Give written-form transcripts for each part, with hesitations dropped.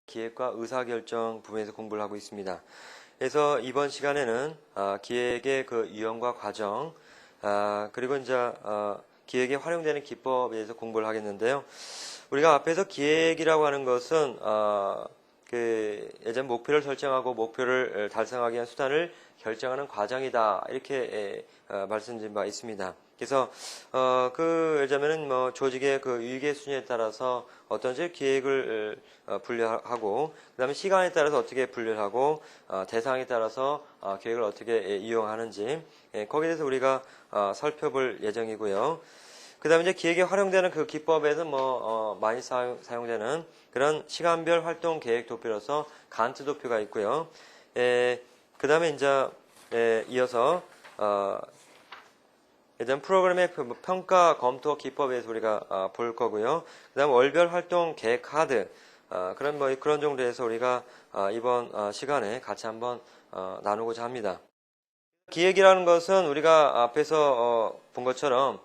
기획과 의사결정 부분에서 공부를 하고 있습니다. 그래서 이번 시간에는 기획의 그 유형과 과정, 그리고 이제 기획에 활용되는 기법에 대해서 공부를 하겠는데요. 우리가 앞에서 기획이라고 하는 것은 예전 목표를 설정하고 목표를 달성하기 위한 수단을 결정하는 과정이다, 이렇게 말씀드린 바 있습니다. 그래서 예를 들면은 뭐 조직의 그 위계 순위에 따라서 어떤 기획을 분류하고, 그다음에 시간에 따라서 어떻게 분류하고, 대상에 따라서 계획을 어떻게 이용하는지, 거기에 대해서 우리가 살펴볼 예정이고요. 그다음에 이제 기획에 활용되는 그 기법에서 많이 사용되는 그런 시간별 활동 계획 도표로서 간트 도표가 있고요. 그다음에 이제 이어서 일단 프로그램의 평가 검토 기법에 대해서 우리가 볼 거고요. 그다음 월별 활동 계획 카드, 그런 정도에서 우리가 이번 시간에 같이 한번 나누고자 합니다. 기획이라는 것은 우리가 앞에서 본 것처럼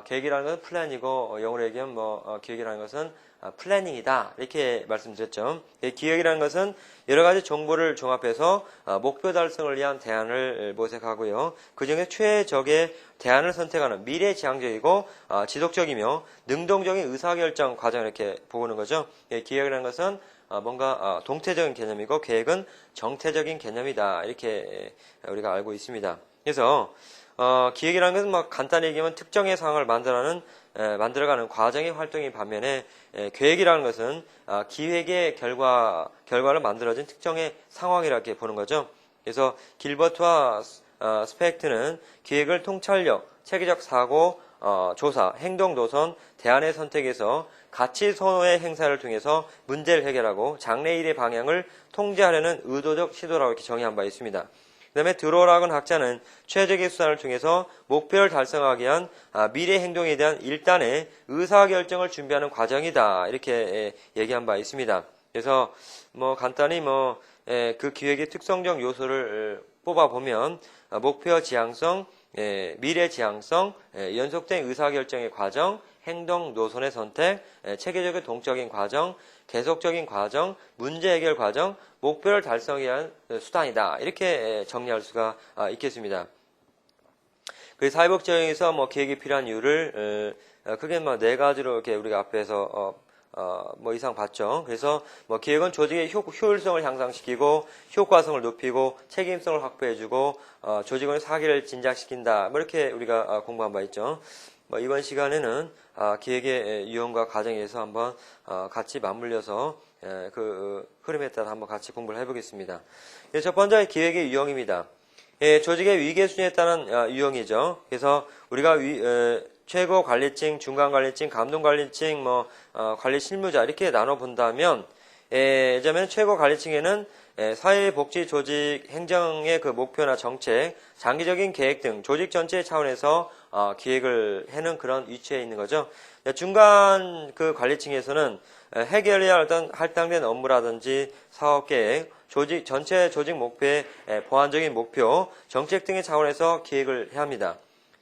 계획이라는 것은 플랜이고, 영어로 얘기하면 기획이라는 것은 플래닝이다, 이렇게 말씀드렸죠. 기획이라는 것은 여러 가지 정보를 종합해서 목표 달성을 위한 대안을 모색하고요. 그 중에 최적의 대안을 선택하는 미래지향적이고 지속적이며 능동적인 의사결정 과정, 이렇게 보는 거죠. 기획이라는 것은 뭔가 동태적인 개념이고, 계획은 정태적인 개념이다, 이렇게 우리가 알고 있습니다. 그래서 기획이라는 것은 간단히 얘기하면 특정의 상황을 만들어가는 과정의 활동인 반면에, 계획이라는 것은 기획의 결과를 만들어진 특정의 상황이라고 보는 거죠. 그래서 길버트와 스펙트는 기획을 통찰력, 체계적 사고, 조사, 행동 노선, 대안의 선택에서 가치 선호의 행사를 통해서 문제를 해결하고 장래일의 방향을 통제하려는 의도적 시도라고 이렇게 정의한 바 있습니다. 그 다음에 드로락은 학자는 최적의 수단을 통해서 목표를 달성하기 위한 미래 행동에 대한 일단의 의사결정을 준비하는 과정이다, 이렇게 얘기한 바 있습니다. 그래서 간단히 그 기획의 특성적 요소를 뽑아보면 목표 지향성, 미래 지향성, 연속된 의사결정의 과정, 행동 노선의 선택, 체계적인 동적인 과정, 계속적인 과정, 문제 해결 과정, 목표를 달성하기 위한 수단이다, 이렇게 정리할 수가 있겠습니다. 그 사회복지형에서 기획이 필요한 이유를 크게 네 가지로 이렇게 우리가 앞에서 이상 봤죠. 그래서 기획은 조직의 효율성을 향상시키고 효과성을 높이고 책임성을 확보해주고 조직원의 사기를 진작시킨다, 이렇게 우리가 공부한 바 있죠. 이번 시간에는 기획의 유형과 과정에 대해서 한번 같이 맞물려서 그 흐름에 따라 한번 같이 공부를 해보겠습니다. 첫 번째 기획의 유형입니다. 조직의 위계순위에 따른 유형이죠. 그래서 우리가 최고 관리층, 중간 관리층, 감독 관리층, 관리 실무자, 이렇게 나눠 본다면, 예전에는 최고 관리층에는 사회복지 조직 행정의 그 목표나 정책, 장기적인 계획 등 조직 전체 차원에서 기획을 해는 그런 위치에 있는 거죠. 중간 그 관리층에서는 해결해야 할 어떤 할당된 업무라든지 사업 계획, 전체 조직 목표의 보완적인 목표, 정책 등의 차원에서 기획을 해야 합니다.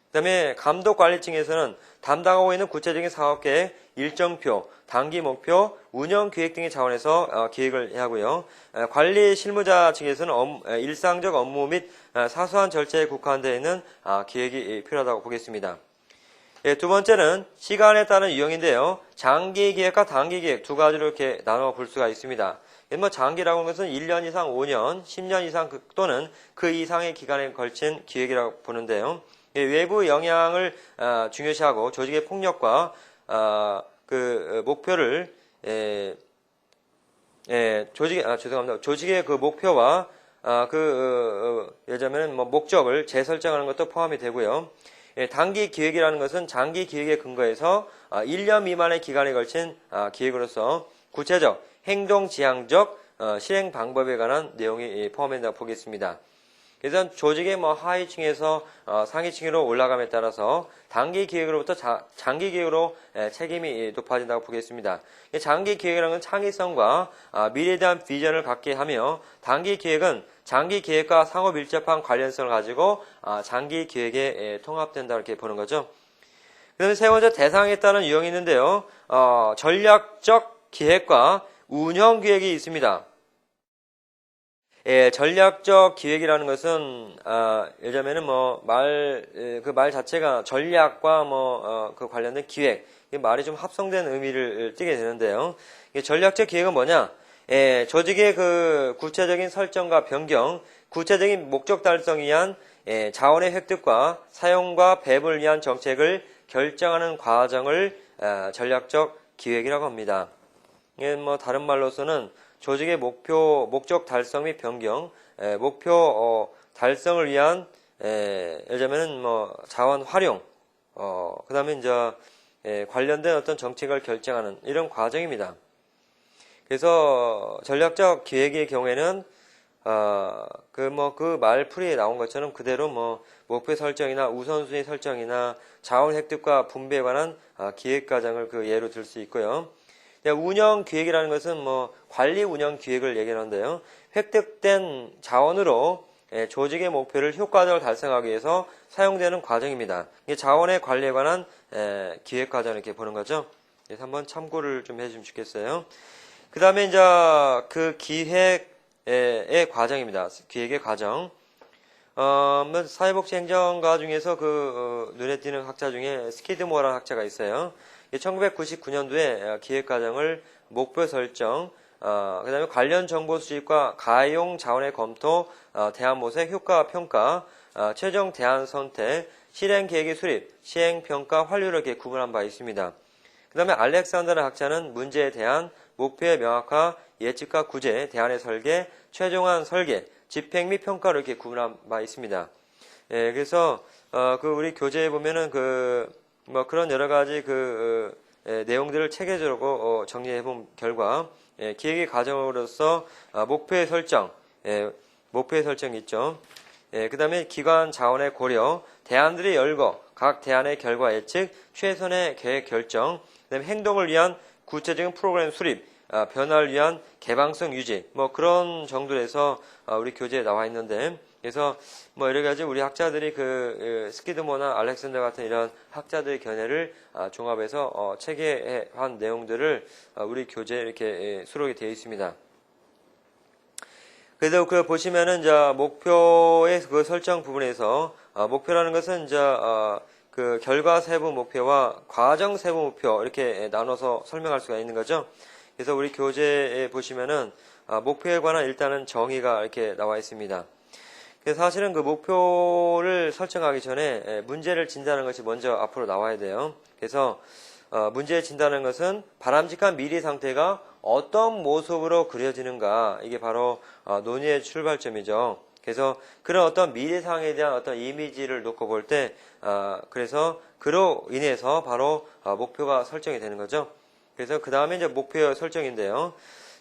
그 다음에 감독 관리층에서는 담당하고 있는 구체적인 사업 계획, 일정표, 단기 목표, 운영 계획 등의 차원에서 기획을 해야 하고요. 관리 실무자 측에서는 일상적 업무 및 사소한 절차에 국한되어 있는 기획이 필요하다고 보겠습니다. 두 번째는 시간에 따른 유형인데요. 장기 기획과 단기 기획 두 가지로 이렇게 나눠 볼 수가 있습니다. 장기라고 하는 것은 1년 이상, 5년, 10년 이상 또는 그 이상의 기간에 걸친 기획이라고 보는데요. 외부 영향을 중요시하고 조직의 폭력과 목표를 조직의 그 목표와 예를 들면 목적을 재설정하는 것도 포함이 되고요. 단기 기획이라는 것은 장기 기획에 근거해서 1년 미만의 기간에 걸친 기획으로서 구체적, 행동 지향적 실행 방법에 관한 내용이 포함된다고 보겠습니다. 그래서 조직의 하위층에서 상위층으로 올라감에 따라서 단기 기획으로부터 장기 기획으로 책임이 높아진다고 보겠습니다. 장기 기획이라는 건 창의성과 미래에 대한 비전을 갖게 하며, 단기 기획은 장기 기획과 상호 밀접한 관련성을 가지고 장기 기획에 통합된다, 이렇게 보는 거죠. 그다음에 세 번째, 대상에 따른 유형이 있는데요. 전략적 기획과 운영 계획이 있습니다. 예, 전략적 기획이라는 것은 예를 들면은 그 말 자체가 전략과 그 관련된 기획, 이 말이 좀 합성된 의미를 띠게 되는데요. 전략적 기획은 뭐냐? 예, 조직의 그 구체적인 설정과 변경, 구체적인 목적 달성을 위한 자원의 획득과 사용과 배분을 위한 정책을 결정하는 과정을 전략적 기획이라고 합니다. 이게 다른 말로서는 조직의 목적 달성 및 변경, 목표 달성을 위한 예를 들면은 자원 활용, 그 다음에 이제 관련된 어떤 정책을 결정하는 이런 과정입니다. 그래서 전략적 기획의 경우에는 그 말풀이에 나온 것처럼 그대로 목표 설정이나 우선순위 설정이나 자원 획득과 분배에 관한 기획 과정을 그 예로 들 수 있고요. 운영 기획이라는 것은 관리 운영 기획을 얘기하는데요. 획득된 자원으로 조직의 목표를 효과적으로 달성하기 위해서 사용되는 과정입니다. 이게 자원의 관리에 관한 기획 과정을 이렇게 보는 거죠. 그래서 한번 참고를 좀 해주시면 좋겠어요. 그 다음에 이제 그 기획의 과정입니다. 기획의 과정. 사회복지행정가 중에서 눈에 띄는 학자 중에 스키드모어라는 학자가 있어요. 1999년도에 기획과정을 목표 설정, 그 다음에 관련 정보 수집과 가용 자원의 검토, 대안 모색, 효과 평가, 최종 대안 선택, 실행 계획의 수립, 시행 평가, 완료를 이렇게 구분한 바 있습니다. 그 다음에 알렉산더라는 학자는 문제에 대한 목표의 명확화, 예측과 구제, 대안의 설계, 최종안 설계, 집행 및 평가를 이렇게 구분한 바 있습니다. 예, 그래서 우리 교재에 보면은 그런 여러 가지 내용들을 체계적으로 정리해 본 결과 기획의 과정으로서 목표의 설정, 목표의 설정이 있죠. 그 다음에 기관 자원의 고려, 대안들의 열거, 각 대안의 결과 예측, 최선의 계획 결정, 그 다음에 행동을 위한 구체적인 프로그램 수립, 변화를 위한 개방성 유지, 그런 정도로 해서 우리 교재에 나와 있는데, 그래서 여러 가지 우리 학자들이 스키드모나 알렉산더 같은 이런 학자들의 견해를 종합해서 체계한 내용들을 우리 교재에 이렇게 수록이 되어 있습니다. 그래서 보시면은 이제 목표의 그 설정 부분에서 목표라는 것은 이제 결과 세부 목표와 과정 세부 목표 이렇게 나눠서 설명할 수가 있는 거죠. 그래서 우리 교재에 보시면은 목표에 관한 일단은 정의가 이렇게 나와 있습니다. 그래서 사실은 그 목표를 설정하기 전에 문제를 진단하는 것이 먼저 앞으로 나와야 돼요. 그래서 문제를 진단하는 것은 바람직한 미래 상태가 어떤 모습으로 그려지는가, 이게 바로 논의의 출발점이죠. 그래서 그런 어떤 미래상에 대한 어떤 이미지를 놓고 볼 때 그래서 그로 인해서 바로 목표가 설정이 되는 거죠. 그래서 그 다음에 이제 목표 설정인데요.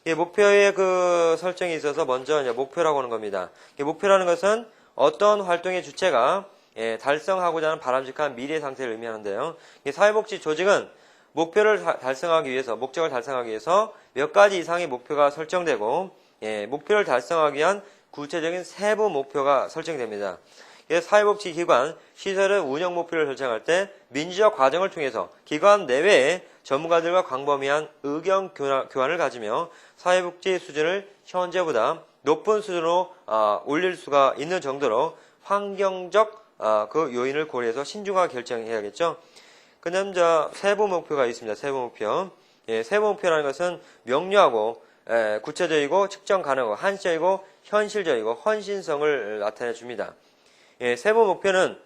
이 목표의 그 설정이 있어서 먼저 이제 목표라고 하는 겁니다. 목표라는 것은 어떤 활동의 주체가 달성하고자 하는 바람직한 미래 상태를 의미하는데요. 사회복지 조직은 목표를 달성하기 위해서, 목적을 달성하기 위해서 몇 가지 이상의 목표가 설정되고, 목표를 달성하기 위한 구체적인 세부 목표가 설정됩니다. 사회복지기관, 시설의 운영 목표를 설정할 때 민주적 과정을 통해서 기관 내외의 전문가들과 광범위한 의견 교환을 가지며 사회복지 수준을 현재보다 높은 수준으로 올릴 수가 있는 정도로 환경적 그 요인을 고려해서 신중하게 결정해야겠죠. 그 다음 세부 목표가 있습니다. 세부 목표. 세부 목표라는 것은 명료하고 구체적이고 측정 가능하고 한시적이고 현실적이고 헌신성을 나타내 줍니다. 세부 목표는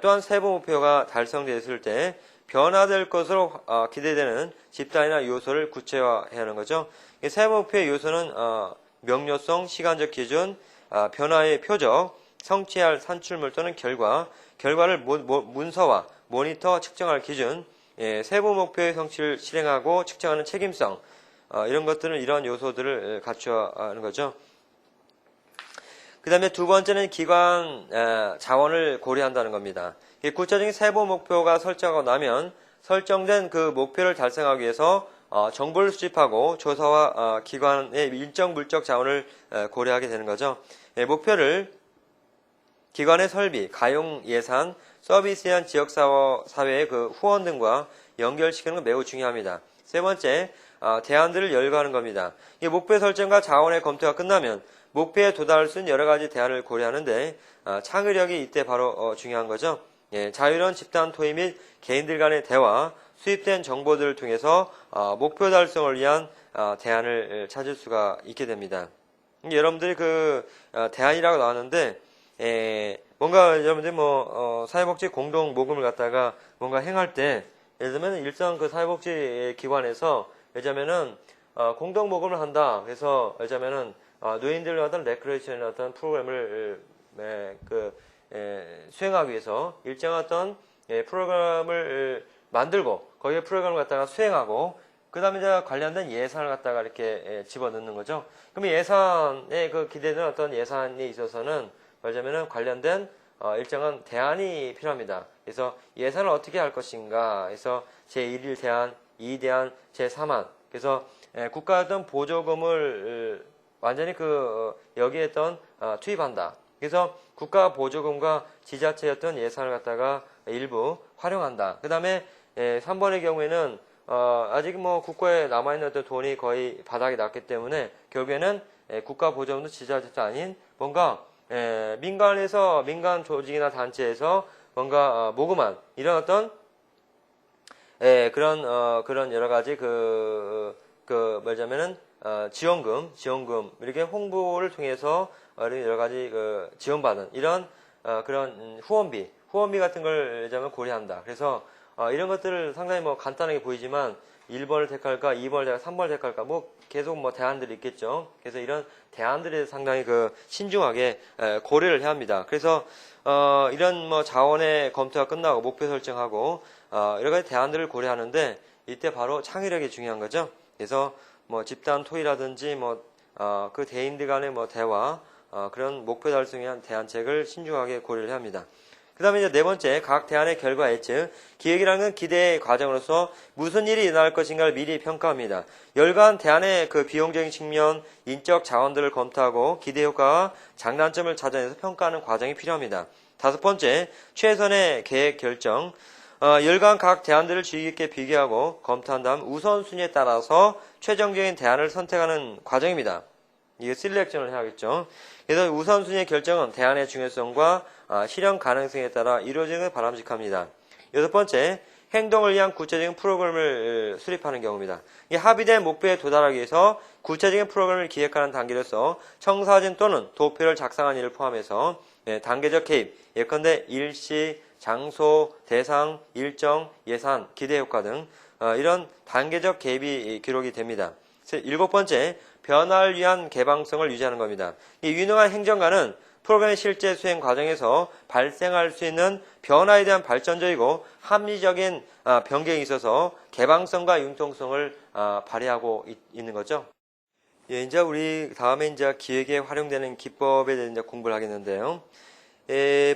또한 세부 목표가 달성되었을 때 변화될 것으로 기대되는 집단이나 요소를 구체화해야 하는 거죠. 세부 목표의 요소는 명료성, 시간적 기준, 변화의 표적, 성취할 산출물 또는 결과를 문서화, 모니터, 측정할 기준, 세부 목표의 성취를 실행하고 측정하는 책임성, 이런 것들은 이러한 요소들을 갖춰야 하는 거죠. 그 다음에 두 번째는 기관 자원을 고려한다는 겁니다. 구체적인 세부 목표가 설정하고 나면 설정된 그 목표를 달성하기 위해서 정보를 수집하고 조사와 기관의 일정 물적 자원을 고려하게 되는 거죠. 목표를 기관의 설비, 가용 예산, 서비스에 대한 지역사회의 그 후원 등과 연결시키는 건 매우 중요합니다. 세 번째, 대안들을 열거하는 겁니다. 이 목표 설정과 자원의 검토가 끝나면 목표에 도달할 수 있는 여러 가지 대안을 고려하는데 창의력이 이때 바로 중요한 거죠. 예, 자유로운 집단 토의 및 개인들 간의 대화, 수입된 정보들을 통해서 목표 달성을 위한 대안을 찾을 수가 있게 됩니다. 여러분들이 대안이라고 나왔는데 뭔가 여러분들이 사회복지 공동 모금을 갖다가 뭔가 행할 때 예를 들면 일정 그 사회복지 기관에서 예를 들면은 공동 모금을 한다. 그래서 예를 들면은 노인들을 어떤 레크레이션의 어떤 프로그램을 수행하기 위해서 일정한 어떤 프로그램을 만들고 거기에 프로그램을 갖다가 수행하고 그 다음에 이제 관련된 예산을 갖다가 이렇게 집어넣는 거죠. 그럼 예산에 기대되는 어떤 예산에 있어서는 말하자면은 관련된 일정한 대안이 필요합니다. 그래서 예산을 어떻게 할 것인가. 그래서 제1일 대안, 2 대안, 제3안. 그래서 국가 어떤 보조금을 완전히 여기에 투입한다. 그래서 국가 보조금과 지자체의 어떤 예산을 갖다가 일부 활용한다. 그 다음에 3번의 경우에는 아직 국고에 남아있는 어떤 돈이 거의 바닥이 났기 때문에 결국에는 국가 보조금도 지자체도 아닌 뭔가 민간에서 민간 조직이나 단체에서 뭔가 모금한 이런 어떤 그런 여러 가지 말하자면은 지원금 이렇게 홍보를 통해서 여러 가지 지원받은 이런 그런 후원비 같은 걸 예를 고려한다. 그래서 이런 것들을 상당히 간단하게 보이지만 1번을 택할까, 2번을 택할까, 3번을 택할까, 계속 대안들이 있겠죠. 그래서 이런 대안들에 상당히 신중하게 고려를 해야 합니다. 그래서, 이런 자원의 검토가 끝나고 목표 설정하고, 여러 가지 대안들을 고려하는데, 이때 바로 창의력이 중요한 거죠. 그래서 집단 토의라든지 그 대인들 간의 대화, 그런 목표 달성에 대한 대안책을 신중하게 고려를 해야 합니다. 그 다음에 이제 네 번째, 각 대안의 결과 예측. 기획이라는 건 기대의 과정으로서 무슨 일이 일어날 것인가를 미리 평가합니다. 열간 대안의 비용적인 측면, 인적 자원들을 검토하고 기대 효과와 장단점을 찾아내서 평가하는 과정이 필요합니다. 다섯 번째, 최선의 계획 결정. 열간 각 대안들을 주의 깊게 비교하고 검토한 다음 우선순위에 따라서 최종적인 대안을 선택하는 과정입니다. 이게 셀렉션을 해야겠죠. 그래서 우선순위의 결정은 대안의 중요성과 실현 가능성에 따라 이루어지는 게 바람직합니다. 여섯 번째, 행동을 위한 구체적인 프로그램을 수립하는 경우입니다. 이 합의된 목표에 도달하기 위해서 구체적인 프로그램을 기획하는 단계로서 청사진 또는 도표를 작성하는 일을 포함해서 단계적 개입, 예컨대 일시, 장소, 대상, 일정, 예산, 기대 효과 등 이런 단계적 개입이 기록이 됩니다. 일곱 번째, 변화를 위한 개방성을 유지하는 겁니다. 이 유능한 행정가는 프로그램의 실제 수행 과정에서 발생할 수 있는 변화에 대한 발전적이고 합리적인 변경에 있어서 개방성과 융통성을 발휘하고 있는 거죠. 예, 이제 우리 다음에 이제 기획에 활용되는 기법에 대해 이제 공부를 하겠는데요.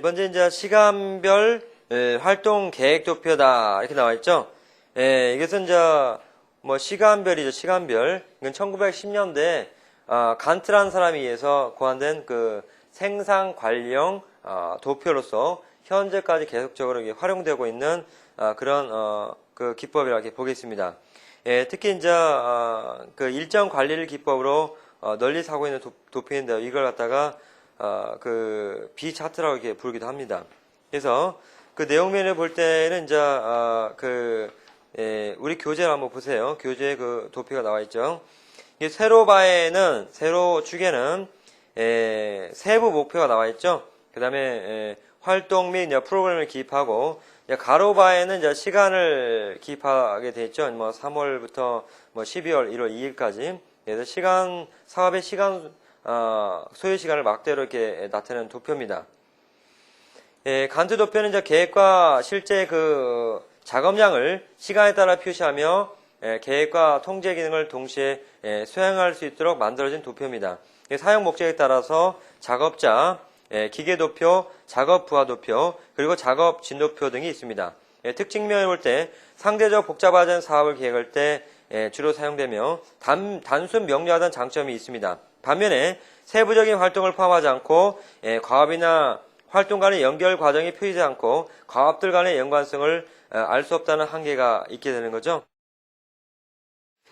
먼저 이제 시간별 활동 계획 도표다 이렇게 나와 있죠. 이것은 이제 시간별이죠. 시간별. 이건 1910년대 간트라는 사람에 의해서 고안된 생산 관리형 도표로서 현재까지 계속적으로 활용되고 있는 그런 기법이라고 보겠습니다. 특히 이제 일정 관리를 기법으로 널리 사고 있는 도표인데요. 이걸 갖다가 B 차트라고 이렇게 부르기도 합니다. 그래서 내용면을 볼 때는 이제 우리 교재를 한번 보세요. 교재에 도표가 나와 있죠. 세로 축에는 세부 목표가 나와 있죠. 그 다음에 활동 및 프로그램을 기입하고 가로바에는 이제 시간을 기입하게 돼 있죠. 3월부터 12월 1월 2일까지. 그래서 사업의 소요 시간을 막대로 이렇게 나타내는 도표입니다. 간트 도표는 이제 계획과 실제 작업량을 시간에 따라 표시하며 계획과 통제 기능을 동시에 수행할 수 있도록 만들어진 도표입니다. 사용 목적에 따라서 작업자, 기계 도표, 작업 부하 도표, 그리고 작업 진도표 등이 있습니다. 특징면을 볼 때 상대적 복잡하지 사업을 계획할 때 주로 사용되며 단순 명료하다는 장점이 있습니다. 반면에 세부적인 활동을 포함하지 않고 과업이나 활동 간의 연결 과정이 표시되지 않고 과업들 간의 연관성을 알 수 없다는 한계가 있게 되는 거죠.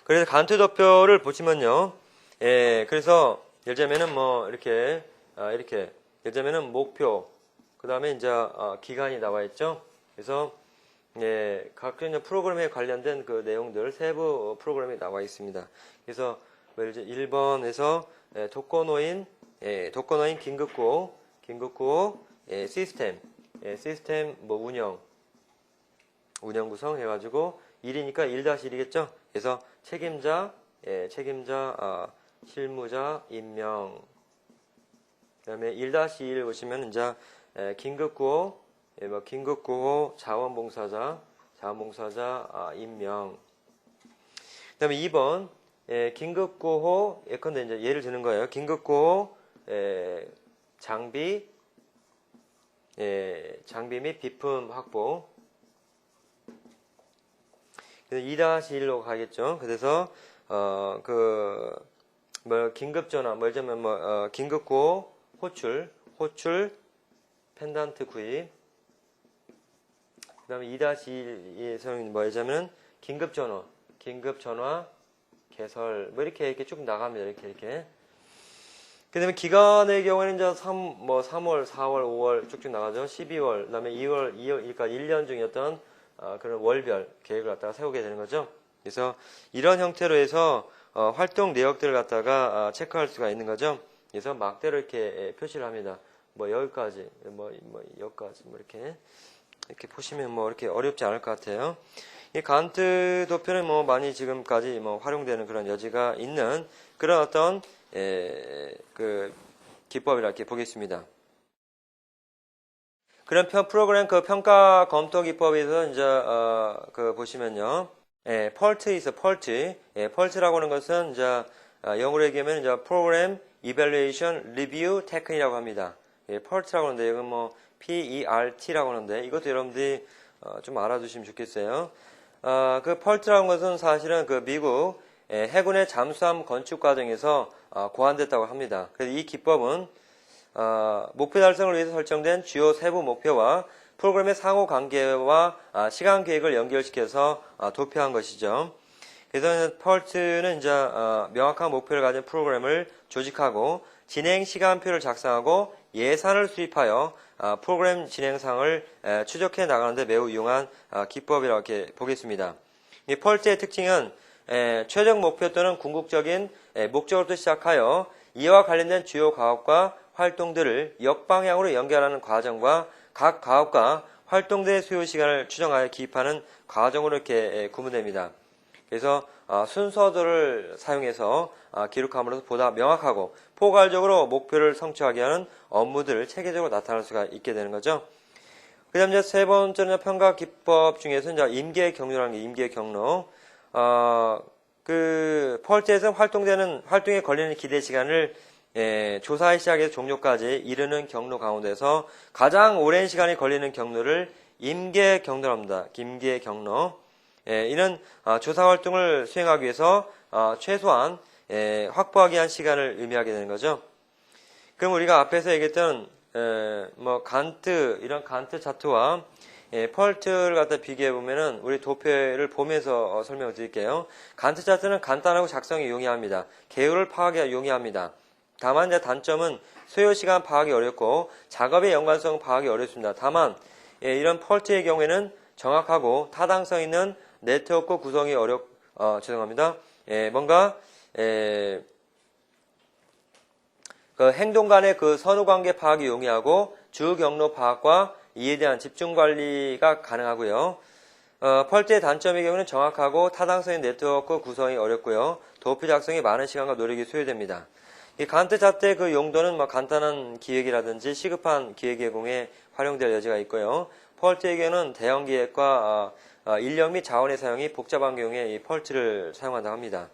그래서 간트 도표를 보시면요. 그래서 예를 들자면은 뭐 이렇게 예를 들자면은 목표, 그 다음에 이제 기간이 나와 있죠. 그래서 각 프로그램에 관련된 그 내용들 세부 프로그램이 나와 있습니다. 그래서 뭐 예를 들어 1번에서 독거노인 긴급구호 시스템 뭐 운영 구성 해가지고 1이니까 1-1이겠죠. 그래서 책임자 실무자 임명. 그다음에 1-1 보시면 이제 긴급구호 자원봉사자 임명. 그다음에 2번 긴급구호 예컨대 이제 예를 드는 거예요. 긴급구호 장비 및 비품 확보. 2-1로 가겠죠. 그래서 긴급전화 긴급구호 호출 펜던트 구입. 그 다음에 2-2에서는 뭐 하자면 긴급전화 개설 이렇게 쭉 나갑니다. 이렇게. 그 다음에 기간의 경우에는 이제 3월, 4월, 5월 쭉쭉 나가죠. 12월, 그 다음에 2월, 그러니까 1년 중이었던 그런 월별 계획을 갖다가 세우게 되는 거죠. 그래서 이런 형태로 해서 활동 내역들을 갖다가 체크할 수가 있는 거죠. 그래서 막대로 이렇게 표시를 합니다. 여기까지, 여기까지, 이렇게 보시면 이렇게 어렵지 않을 것 같아요. 이 간트 도표는 많이 지금까지 활용되는 그런 여지가 있는 그런 어떤, 그 기법이라 이렇게 보겠습니다. 그런 프로그램 평가 검토 기법에서 이제, 보시면요. 펄트 있어, 펄트. 펄트라고 하는 것은 이제, 영어로 얘기하면 이제 프로그램 이밸루에이션 리뷰 테크닉이라고 합니다. 펄트라고 하는데, 이건 PERT라고 하는데, 이것도 여러분들이 좀 알아두시면 좋겠어요. 그 펄트라는 것은 사실은 그 미국 해군의 잠수함 건축 과정에서 고안됐다고 합니다. 그래서 이 기법은 목표 달성을 위해서 설정된 주요 세부 목표와 프로그램의 상호 관계와 시간 계획을 연결시켜서 도표한 것이죠. 그래서 펄트는 이제 명확한 목표를 가진 프로그램을 조직하고 진행 시간표를 작성하고 예산을 수립하여 프로그램 진행상을 추적해 나가는데 매우 유용한 기법이라고 이렇게 보겠습니다. 이 펄트의 특징은 최종 목표 또는 궁극적인 목적으로부터 시작하여 이와 관련된 주요 과업과 활동들을 역방향으로 연결하는 과정과 각 과업과 활동들의 소요 시간을 추정하여 기입하는 과정으로 이렇게 구분됩니다. 그래서 순서들을 사용해서 기록함으로써 보다 명확하고 포괄적으로 목표를 성취하게 하는 업무들을 체계적으로 나타낼 수가 있게 되는 거죠. 그 다음 이제 세 번째는 평가 기법 중에서 이제 임계 경로라는 게 임계 경로. 그 펄트에서 활동에 걸리는 기대 시간을 조사의 시작에서 종료까지 이르는 경로 가운데서 가장 오랜 시간이 걸리는 경로를 임계 경로라고 합니다. 임계 경로. 이는 조사 활동을 수행하기 위해서 최소한 확보하기 위한 시간을 의미하게 되는 거죠. 그럼 우리가 앞에서 얘기했던 이런 간트 차트와 펄트를 갖다 비교해 보면은 우리 도표를 보면서 설명을 드릴게요. 간트 차트는 간단하고 작성이 용이합니다. 계율을 파악하기 용이합니다. 다만 이제 단점은 소요 시간 파악이 어렵고 작업의 연관성 파악이 어렵습니다. 다만 이런 펄트의 경우에는 정확하고 타당성 있는 네트워크 구성이 죄송합니다. 그 행동 간의 그 선후 관계 파악이 용이하고 주 경로 파악과 이에 대한 집중 관리가 가능하고요. 펄트의 단점의 경우는 정확하고 타당성 있는 네트워크 구성이 어렵고요. 도표 작성이 많은 시간과 노력이 소요됩니다. 이 간트 차트의 그 용도는 간단한 기획이라든지 시급한 기획 제공에 활용될 여지가 있고요. 펄트의 경우는 대형 기획과 인력 및 자원의 사용이 복잡한 경우에 이 펄트를 사용한다고 합니다.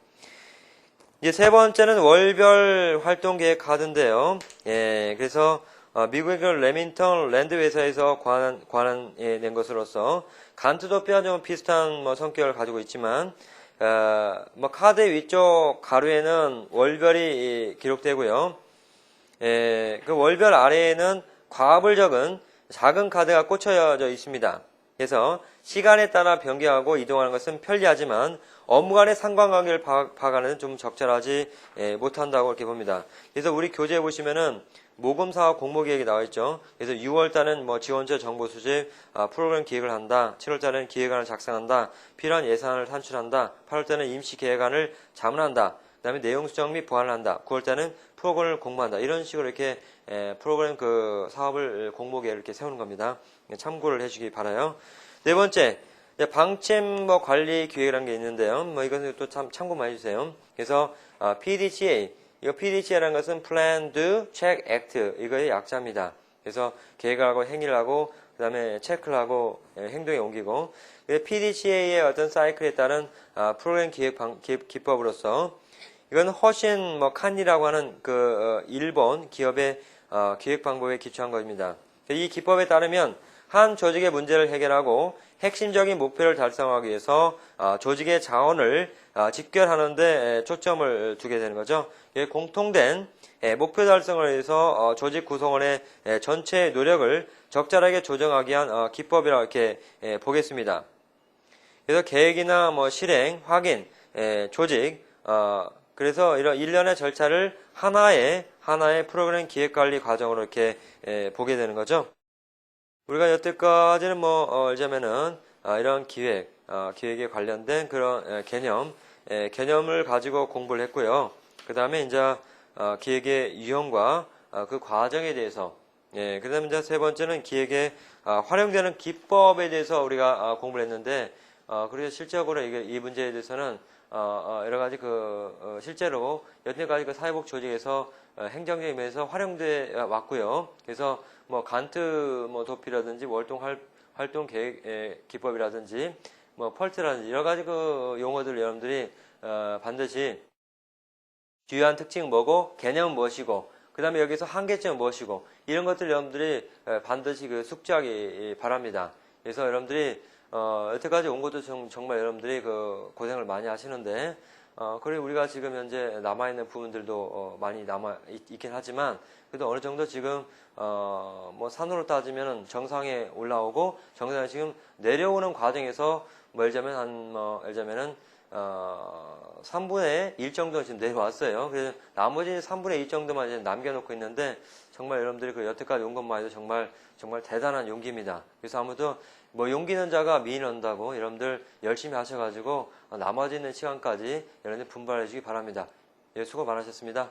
이제 세 번째는 월별 활동 계획 카드인데요. 그래서 미국의 그 레밍턴 랜드 회사에서 낸 것으로서 간트 도표와 좀 비슷한 성격을 가지고 있지만 카드 위쪽 가로에는 월별이 기록되고요. 그 월별 아래에는 과업을 적은 작은 카드가 꽂혀져 있습니다. 그래서 시간에 따라 변경하고 이동하는 것은 편리하지만 업무 간의 상관관계를 파악하는 좀 적절하지 못한다고 이렇게 봅니다. 그래서 우리 교재에 보시면은 모금사와 공모계획이 나와 있죠. 그래서 6월 달은 뭐 지원자 정보 수집, 프로그램 기획을 한다. 7월 달에는 기획안을 작성한다. 필요한 예산을 산출한다. 8월 달에는 임시 계획안을 자문한다. 그다음에 내용 수정 및 보완을 한다. 9월 달에는 프로그램을 공모한다. 이런 식으로 이렇게 프로그램 그 사업을 공모계획을 이렇게 세우는 겁니다. 참고를 해주기 바라요. 네 번째, 방침 뭐 관리 기획이라는 게 있는데요. 뭐 이것은 또 참고만 해주세요. 그래서 PDCA, 이거 PDCA라는 것은 Plan, Do, Check, Act 이거의 약자입니다. 그래서 계획을 하고 행위를 하고 그 다음에 체크를 하고 행동에 옮기고 PDCA의 어떤 사이클에 따른 프로그램 기획 기법으로서 이건 허신 뭐 칸이라고 하는 그 일본 기업의 기획 방법에 기초한 것입니다. 이 기법에 따르면 한 조직의 문제를 해결하고 핵심적인 목표를 달성하기 위해서 조직의 자원을 집결하는 데 초점을 두게 되는 거죠. 공통된 목표 달성을 위해서 조직 구성원의 전체 노력을 적절하게 조정하기 위한 기법이라고 이렇게 보겠습니다. 그래서 계획이나 뭐 실행, 확인, 조직, 그래서 이런 일련의 절차를 하나의 프로그램 기획관리 과정으로 이렇게 보게 되는 거죠. 우리가 여태까지는 알자면은 이런 기획에 관련된 그런 개념을 가지고 공부를 했고요. 그 다음에 이제 기획의 유형과 그 과정에 대해서, 그 다음에 이제 세 번째는 기획에 활용되는 기법에 대해서 우리가 공부를 했는데, 그래서 실질적으로 이 문제에 대해서는 여러 가지 실제로 여태까지 그 사회복 조직에서 행정적인 면에서 활용돼 왔고요. 그래서 간트 도피라든지 활동 계획 기법이라든지 펄트라든지 여러 가지 그 용어들 여러분들이 반드시 주요한 특징은 뭐고 개념은 무엇이고 그 다음에 여기서 한계점은 무엇이고 이런 것들 여러분들이 반드시 숙지하기 바랍니다. 그래서 여러분들이 여태까지 온 것도 정말 여러분들이 고생을 많이 하시는데 그리고 우리가 지금 현재 남아있는 부분들도 많이 남아있긴 하지만 그래도 어느 정도 지금 산으로 따지면 정상에 올라오고 정상에 지금 내려오는 과정에서 예를 들자면은 3분의 1 정도는 지금 내려왔어요. 그래서 나머지 3분의 2 정도만 이제 남겨놓고 있는데 정말 여러분들이 여태까지 온 것만 해도 정말 대단한 용기입니다. 그래서 아무튼 용기 있는 자가 미인 얻는다고 여러분들 열심히 하셔가지고 나머지 있는 시간까지 여러분들 분발해 주기 바랍니다. 예, 수고 많으셨습니다.